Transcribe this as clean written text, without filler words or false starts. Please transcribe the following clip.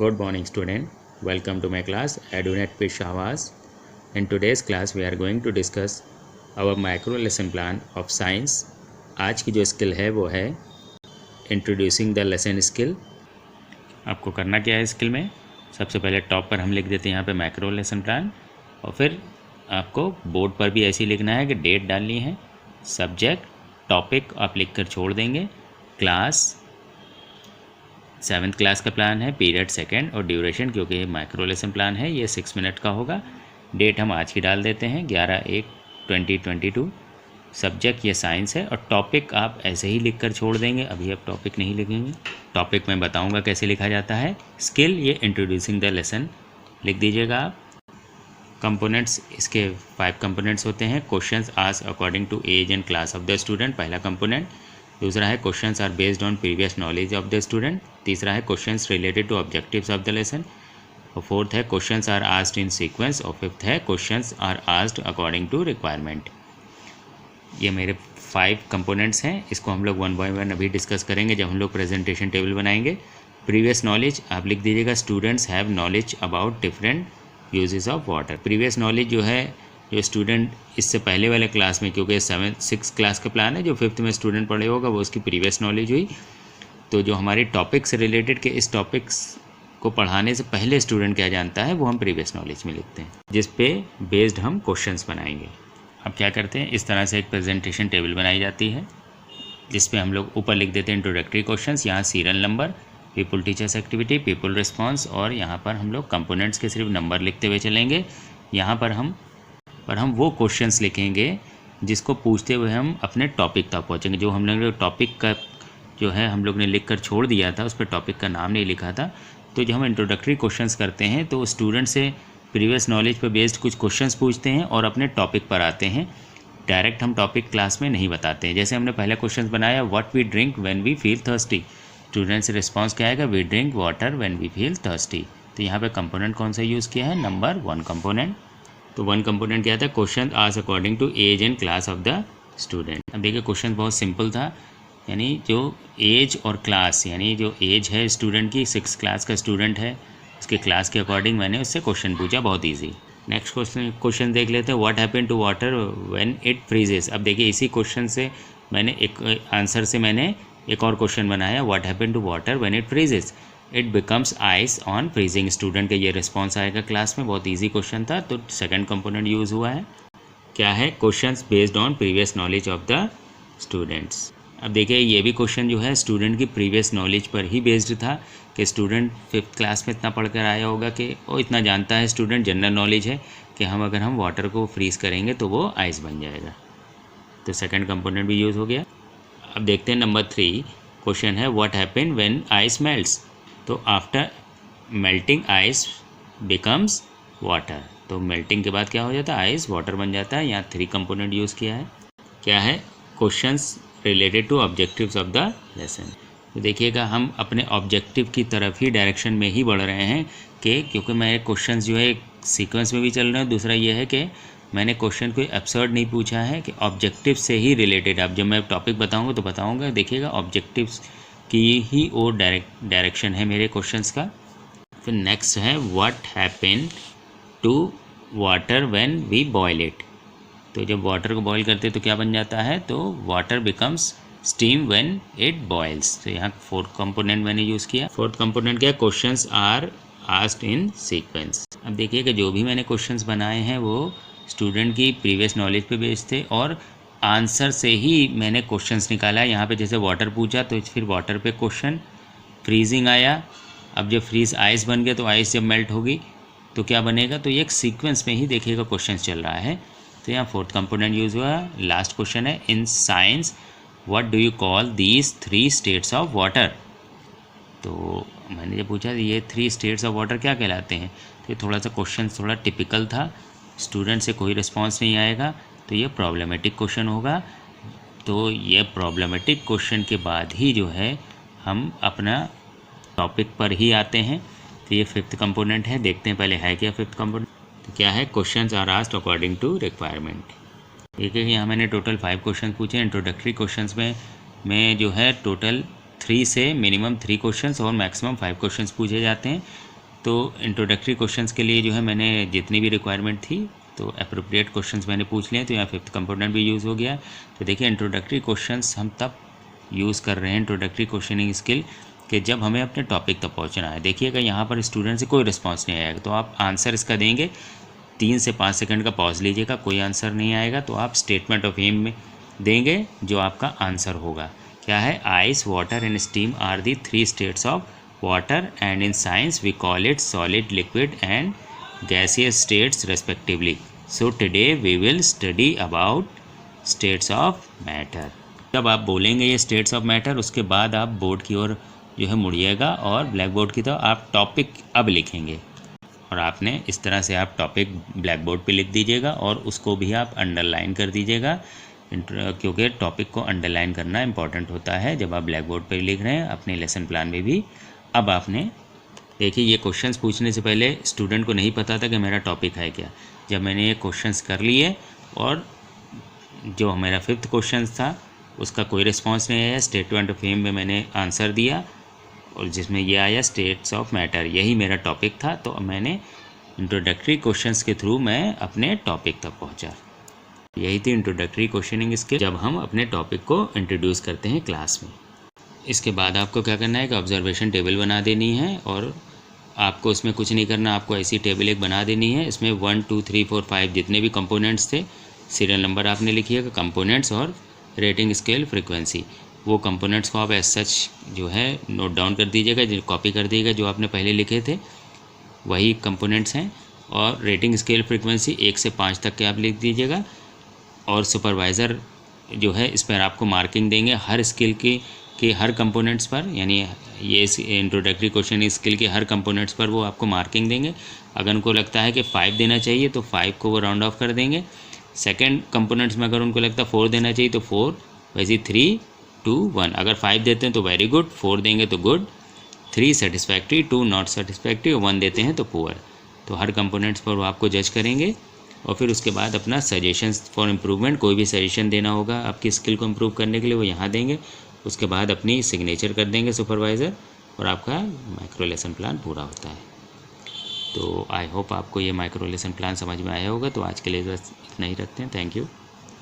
Good morning student, welcome to my class EduNet with Shahbaz. In today's class we are going to discuss our micro lesson plan of science. आज की जो skill है वो है introducing the lesson skill. आपको करना क्या है स्किल में, सबसे पहले टॉप पर हम लिख देते हैं यहाँ पे मैक्रो लेसन प्लान, और फिर आपको बोर्ड पर भी ऐसे ही लिखना है कि डेट डालनी है, सब्जेक्ट टॉपिक आप लिख कर छोड़ देंगे, क्लास 7th क्लास का प्लान है, पीरियड सेकंड और ड्यूरेशन, क्योंकि ये माइक्रो लेसन प्लान है ये 6 मिनट का होगा। डेट हम आज की डाल देते हैं 11/1/2022। सब्जेक्ट ये साइंस है और टॉपिक आप ऐसे ही लिख कर छोड़ देंगे, अभी आप टॉपिक नहीं लिखेंगे। टॉपिक मैं बताऊंगा कैसे लिखा जाता है। स्किल ये इंट्रोड्यूसिंग द लेसन लिख दीजिएगा आप। कंपोनेंट्स इसके 5 कंपोनेंट्स होते हैं। Questions asked according to age and class of the student, पहला कंपोनेंट। दूसरा है questions are based on previous knowledge of the student. तीसरा है questions related to objectives of the lesson. और फोर्थ है questions are asked in sequence. और fifth है questions are asked according to requirement. ये मेरे 5 कंपोनेंट्स हैं, इसको हम लोग 1 बाय 1 अभी डिस्कस करेंगे जब हम लोग प्रेजेंटेशन टेबल बनाएंगे। प्रीवियस नॉलेज आप लिख दीजिएगा, students have knowledge about different uses of water. Previous knowledge जो है, जो स्टूडेंट इससे पहले वाले क्लास में, क्योंकि 6 क्लास का प्लान है, जो 5th में स्टूडेंट पढ़े होगा वो उसकी प्रीवियस नॉलेज हुई। तो जो हमारी टॉपिक से रिलेटेड के इस टॉपिक्स को पढ़ाने से पहले स्टूडेंट क्या जानता है वो हम प्रीवियस नॉलेज में लिखते हैं, जिस पे बेस्ड हम क्वेश्चंस बनाएंगे। अब क्या करते हैं, इस तरह से एक प्रेजेंटेशन टेबल बनाई जाती है जिस पे हम लोग ऊपर लिख देते हैं इंट्रोडक्टरी क्वेश्चंस, यहाँ serial number, people teachers activity, people response, और यहाँ पर हम लोग कंपोनेंट्स के सिर्फ नंबर लिखते हुए चलेंगे। यहाँ पर हम वो क्वेश्चंस लिखेंगे जिसको पूछते हुए हम अपने टॉपिक तक पहुँचेंगे। जो हम लोग टॉपिक का जो है हम लोग ने लिख कर छोड़ दिया था, उस पर टॉपिक का नाम नहीं लिखा था। तो जो हम इंट्रोडक्टरी क्वेश्चंस करते हैं तो स्टूडेंट से प्रीवियस नॉलेज पर बेस्ड कुछ क्वेश्चंस पूछते हैं और अपने टॉपिक पर आते हैं। डायरेक्ट हम टॉपिक क्लास में नहीं बताते हैं। जैसे हमने पहला क्वेश्चन बनाया, what we drink when we feel thirsty. Student से रिस्पॉन्स क्या आएगा, we drink water when we feel thirsty. तो यहाँ पे कंपोनेंट कौन सा यूज़ किया है, नंबर 1 कंपोनेंट। तो 1 कंपोनेंट क्या था, question asked according to age and class of the student. अब देखिए क्वेश्चन बहुत सिंपल था, यानी जो एज और क्लास, यानी जो एज है स्टूडेंट की, 6 क्लास का स्टूडेंट है, उसके क्लास के अकॉर्डिंग मैंने उससे क्वेश्चन पूछा, बहुत ईजी। नेक्स्ट क्वेश्चन देख लेते हैं, what happen to water when it freezes. अब देखिए इसी क्वेश्चन से मैंने एक आंसर से मैंने एक और क्वेश्चन बनाया, what happen to water when it freezes, it becomes ice on freezing. Student का ये रिस्पॉन्स आएगा क्लास में, बहुत ईजी क्वेश्चन था। तो 2nd कंपोनेंट यूज़ हुआ है, क्या है, questions based on previous knowledge of the students. अब देखिए ये भी क्वेश्चन जो है स्टूडेंट की प्रीवियस नॉलेज पर ही बेस्ड था कि स्टूडेंट 5th क्लास में इतना पढ़कर आया होगा कि वो इतना जानता है, स्टूडेंट जनरल नॉलेज है कि अगर हम वाटर को फ्रीज़ करेंगे तो वो आइस बन जाएगा। तो 2nd कंपोनेंट भी यूज़ हो गया। अब देखते हैं नंबर 3 क्वेश्चन है, what happen when ice melts. तो after melting ice becomes water. तो मेल्टिंग के बाद क्या हो जाता है, आइस वाटर बन जाता है। यहाँ 3 कंपोनेंट यूज़ किया है। क्या है, questions related to objectives of the lesson. तो देखिएगा हम अपने ऑब्जेक्टिव की तरफ ही डायरेक्शन में ही बढ़ रहे हैं कि क्योंकि मैं क्वेश्चंस जो है एक सीक्वेंस में भी चल रहे हैं। दूसरा ये है कि मैंने क्वेश्चन कोई एब्सर्ड नहीं पूछा है, कि ऑब्जेक्टिव से ही रिलेटेड। अब जब मैं टॉपिक बताऊंगा तो बताऊंगा, देखिएगा ऑब्जेक्टिव्स की ही और डायरेक्शन है मेरे क्वेश्चंस का। फिर नेक्स्ट है, what happen to water when we boil it. तो जब वाटर को बॉईल करते हैं तो क्या बन जाता है, तो water becomes steam when it boils. तो यहाँ 4th कंपोनेंट मैंने यूज़ किया। 4th कंपोनेंट क्या, questions are asked in sequence. अब देखिए कि जो भी मैंने क्वेश्चंस बनाए हैं वो स्टूडेंट की प्रीवियस नॉलेज पे बेस्ड थे और आंसर से ही मैंने क्वेश्चंस निकाला है। यहाँ पे जैसे वाटर पूछा तो फिर वाटर पे क्वेश्चन, फ्रीजिंग आया, अब जब फ्रीज आइस बन गया तो आइस जब मेल्ट होगी तो क्या बनेगा। तो ये एक सीक्वेंस में ही देखिएगा क्वेश्चन चल रहा है। तो यहाँ 4th कंपोनेंट यूज़ हुआ। लास्ट क्वेश्चन है, in science what do you call these 3 states of water. तो मैंने जब पूछा ये 3 स्टेट्स ऑफ वाटर क्या कहलाते हैं, तो ये थोड़ा सा क्वेश्चन थोड़ा टिपिकल था, स्टूडेंट से कोई रिस्पॉन्स नहीं आएगा, तो ये प्रॉब्लमेटिक क्वेश्चन होगा। तो ये प्रॉब्लमेटिक क्वेश्चन के बाद ही जो है हम अपना टॉपिक पर ही आते हैं। तो ये 5th कंपोनेंट है, देखते हैं पहले है क्या 5th कंपोनेंट। तो क्या है, questions are asked according to requirement. देखिए यहाँ मैंने टोटल 5 क्वेश्चन पूछे। इंट्रोडक्टरी क्वेश्चंस में जो है टोटल 3 से मिनिमम 3 क्वेश्चंस और मैक्सिमम 5 क्वेश्चंस पूछे जाते हैं। तो इंट्रोडक्टरी क्वेश्चंस के लिए जो है मैंने जितनी भी रिक्वायरमेंट थी तो अप्रोप्रिएट क्वेश्चंस मैंने पूछ लिए, तो यहाँ 5th कंपोनेंट भी यूज़ हो गया। तो देखिए इंट्रोडक्टरी क्वेश्चंस हम तब यूज़ कर रहे हैं इंट्रोडक्टरी क्वेश्चनिंग स्किल कि जब हमें अपने टॉपिक तक पहुँचना है। देखिएगा यहाँ पर स्टूडेंट से कोई रिस्पॉन्स नहीं आएगा तो आप आंसर इसका देंगे, 3 से 5 सेकंड का पॉज लीजिएगा, कोई आंसर नहीं आएगा तो आप स्टेटमेंट ऑफ एम में देंगे जो आपका आंसर होगा। क्या है? Ice, water and steam are the 3 states of water and in science we call it solid, liquid and gaseous states respectively. So today we will study about states of matter. जब आप बोलेंगे ये states of matter, उसके बाद आप board की ओर जो है मुड़िएगा और ब्लैक बोर्ड की तरफ आप टॉपिक अब लिखेंगे और आपने इस तरह से आप टॉपिक ब्लैक बोर्ड पे लिख दीजिएगा और उसको भी आप अंडरलाइन कर दीजिएगा, क्योंकि टॉपिक को अंडरलाइन करना इंपॉर्टेंट होता है जब आप ब्लैक बोर्ड पर लिख रहे हैं अपने लेसन प्लान में भी। अब आपने देखिए ये क्वेश्चंस पूछने से पहले स्टूडेंट को नहीं पता था कि मेरा टॉपिक है क्या। जब मैंने ये क्वेश्चंस कर लिए और जो मेरा 5th क्वेश्चन था उसका कोई रिस्पांस नहीं आया, स्टेटमेंट ऑफ एम में मैंने आंसर दिया और जिसमें ये आया स्टेट्स ऑफ मैटर, यही मेरा टॉपिक था। तो मैंने इंट्रोडक्टरी क्वेश्चंस के थ्रू मैं अपने टॉपिक तक पहुँचा। यही थी इंट्रोडक्टरी क्वेश्चनिंग स्किल जब हम अपने टॉपिक को इंट्रोड्यूस करते हैं क्लास में। इसके बाद आपको क्या करना है कि ऑब्जर्वेशन टेबल बना देनी है और आपको इसमें कुछ नहीं करना, आपको ऐसी टेबल एक बना देनी है। इसमें 1 2 3 4 5 जितने भी कंपोनेंट्स थे सीरियल नंबर आपने लिखिएगा, कंपोनेंट्स और रेटिंग स्केल फ्रीक्वेंसी, वो कंपोनेंट्स को आप एज सच जो है नोट डाउन कर दीजिएगा, जो कॉपी कर दीजिएगा, जो आपने पहले लिखे थे वही कंपोनेंट्स हैं। और रेटिंग स्केल फ्रीक्वेंसी 1 से 5 तक के आप लिख दीजिएगा और सुपरवाइज़र जो है इस पर आपको मार्किंग देंगे हर स्किल की हर कंपोनेंट्स पर, यानी ये इंट्रोडक्टरी क्वेश्चन स्किल के हर कंपोनेंट्स पर वो आपको मार्किंग देंगे। अगर उनको लगता है कि 5 देना चाहिए तो 5 को वो राउंड ऑफ कर देंगे। सेकंड कंपोनेंट्स में अगर उनको लगता है 4 देना चाहिए तो 4, वैसे 3 2 1। अगर 5 देते हैं तो वेरी गुड, 4 देंगे तो गुड, 3 सेटिस्फैक्ट्री, 2 नॉट सेटिस्फैक्ट्री, 1 देते हैं तो पुअर। तो हर कंपोनेंट्स पर वो आपको जज करेंगे और फिर उसके बाद अपना सजेशंस फॉर इम्प्रूवमेंट, कोई भी सजेशन देना होगा आपकी स्किल को इम्प्रूव करने के लिए वो यहाँ देंगे। उसके बाद अपनी सिग्नेचर कर देंगे सुपरवाइज़र और आपका माइक्रो लेसन प्लान पूरा होता है। तो आई होप आपको ये माइक्रो लेसन प्लान समझ में आया होगा। तो आज के लिए बस इतना ही रखते हैं। Thank you.